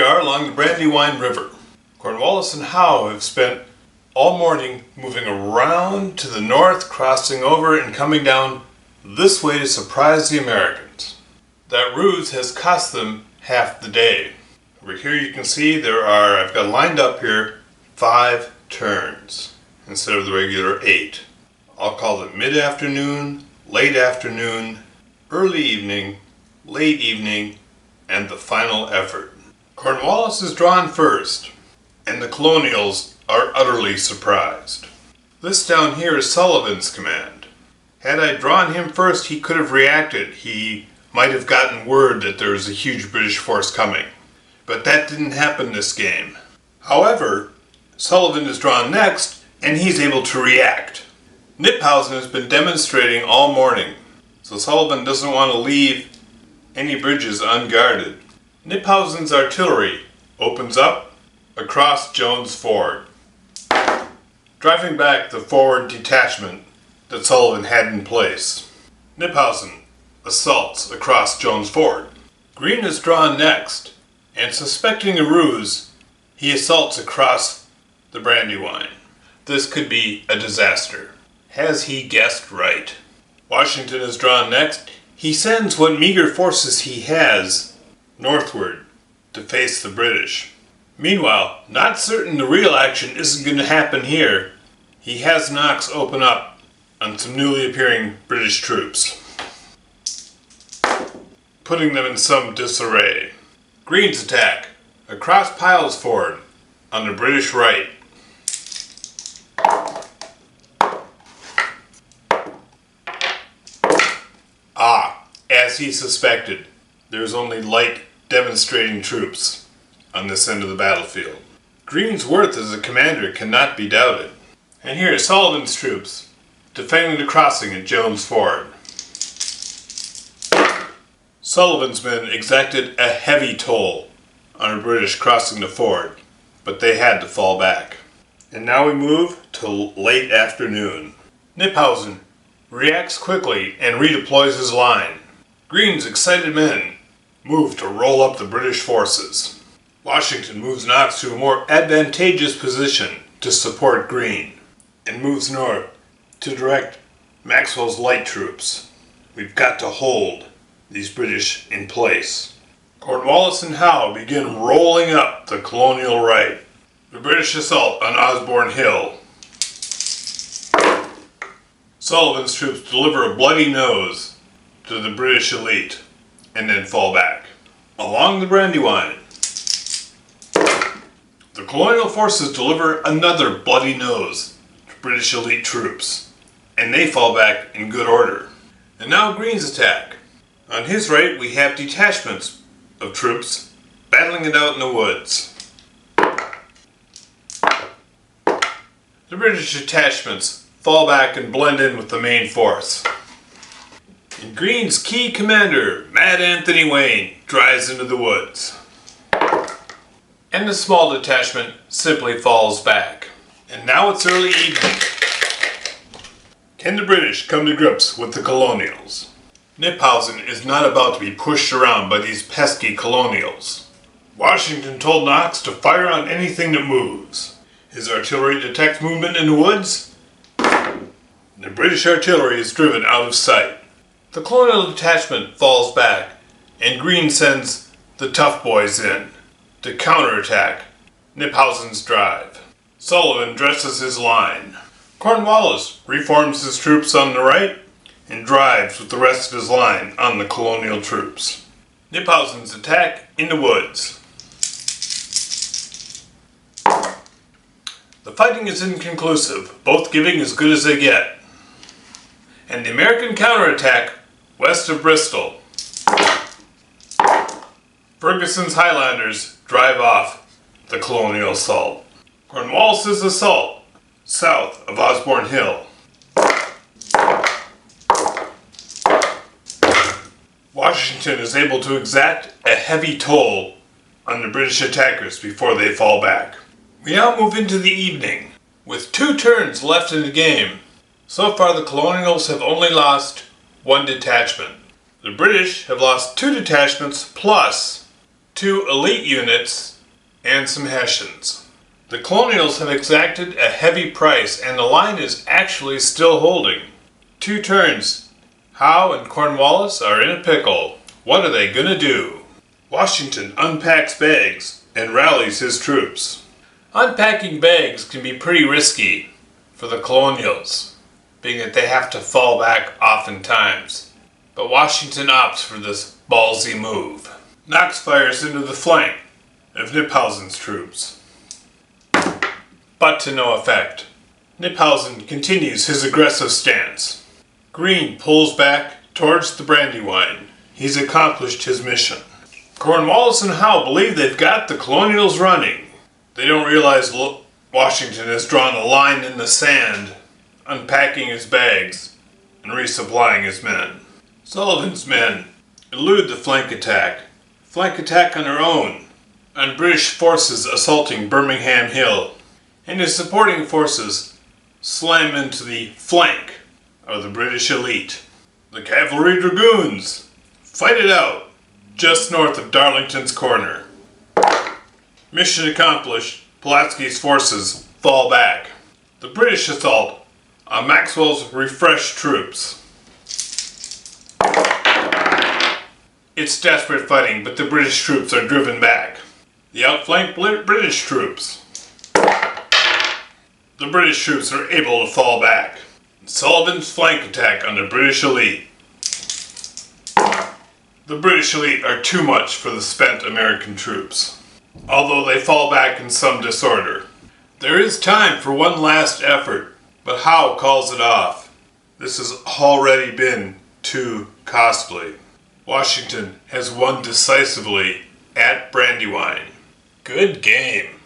we are along the Brandywine River. Cornwallis and Howe have spent all morning moving around to the north, crossing over and coming down this way to surprise the Americans. That ruse has cost them half the day. Over here you can see I've got lined up here 5 turns instead of the regular 8. I'll call them mid-afternoon, late afternoon, early evening, late evening, and the final effort. Cornwallis is drawn first, and the Colonials are utterly surprised. This down here is Sullivan's command. Had I drawn him first, he could have reacted. He might have gotten word that there was a huge British force coming. But that didn't happen this game. However, Sullivan is drawn next, and he's able to react. Kniphausen has been demonstrating all morning, so Sullivan doesn't want to leave any bridges unguarded. Kniphausen's artillery opens up across Jones Ford, driving back the forward detachment that Sullivan had in place. Kniphausen assaults across Jones Ford. Greene is drawn next, and suspecting a ruse, he assaults across the Brandywine. This could be a disaster. Has he guessed right? Washington is drawn next. He sends what meager forces he has northward to face the British. Meanwhile, not certain the real action isn't going to happen here, he has Knox open up on some newly appearing British troops, putting them in some disarray. Greene's attack across Piles Ford on the British right. As he suspected, there's only light demonstrating troops on this end of the battlefield. Greene's worth as a commander cannot be doubted. And here are Sullivan's troops defending the crossing at Jones Ford. Sullivan's men exacted a heavy toll on the British crossing the ford, but they had to fall back. And now we move to late afternoon. Kniphausen reacts quickly and redeploys his line. Greene's excited men move to roll up the British forces. Washington moves Knox to a more advantageous position to support Greene, and moves north to direct Maxwell's light troops. We've got to hold these British in place. Cornwallis and Howe begin rolling up the colonial right. The British assault on Osborne Hill. Sullivan's troops deliver a bloody nose to the British elite and then fall back. Along the Brandywine, the colonial forces deliver another bloody nose to British elite troops, and they fall back in good order. And now Greene's attack. On his right, we have detachments of troops battling it out in the woods. The British detachments fall back and blend in with the main force. And Greene's key commander, Mad Anthony Wayne, drives into the woods. And the small detachment simply falls back. And now it's early evening. Can the British come to grips with the Colonials? Kniphausen is not about to be pushed around by these pesky Colonials. Washington told Knox to fire on anything that moves. His artillery detects movement in the woods. The British artillery is driven out of sight. The colonial detachment falls back, and Greene sends the tough boys in to counterattack Kniphausen's drive. Sullivan dresses his line. Cornwallis reforms his troops on the right and drives with the rest of his line on the colonial troops. Kniphausen's attack in the woods. The fighting is inconclusive, both giving as good as they get. And the American counterattack west of Bristol. Ferguson's Highlanders drive off the colonial assault. Cornwallis's assault south of Osborne Hill. Washington is able to exact a heavy toll on the British attackers before they fall back. We now move into the evening. With 2 turns left in the game, so far the Colonials have only lost 1 detachment. The British have lost 2 detachments plus 2 elite units, and some Hessians. The Colonials have exacted a heavy price, and the line is actually still holding. 2 turns. Howe and Cornwallis are in a pickle. What are they gonna do? Washington unpacks bags and rallies his troops. Unpacking bags can be pretty risky for the Colonials, being that they have to fall back oftentimes. But Washington opts for this ballsy move. Knox fires into the flank of Knyphausen's troops, but to no effect. Knyphausen continues his aggressive stance. Greene pulls back towards the Brandywine. He's accomplished his mission. Cornwallis and Howe believe they've got the Colonials running. They don't realize Washington has drawn a line in the sand, unpacking his bags and resupplying his men. Sullivan's men elude the flank attack on their own, and British forces assaulting Birmingham Hill, and his supporting forces slam into the flank of the British elite. The cavalry dragoons fight it out just north of Darlington's Corner. Mission accomplished. Pulaski's forces fall back. The British assault on Maxwell's refreshed troops. It's desperate fighting, but the British troops are driven back. The outflanked British troops. The British troops are able to fall back. Sullivan's flank attack on the British elite. The British elite are too much for the spent American troops, although they fall back in some disorder. There is time for one last effort, but Howe calls it off. This has already been too costly. Washington has won decisively at Brandywine. Good game.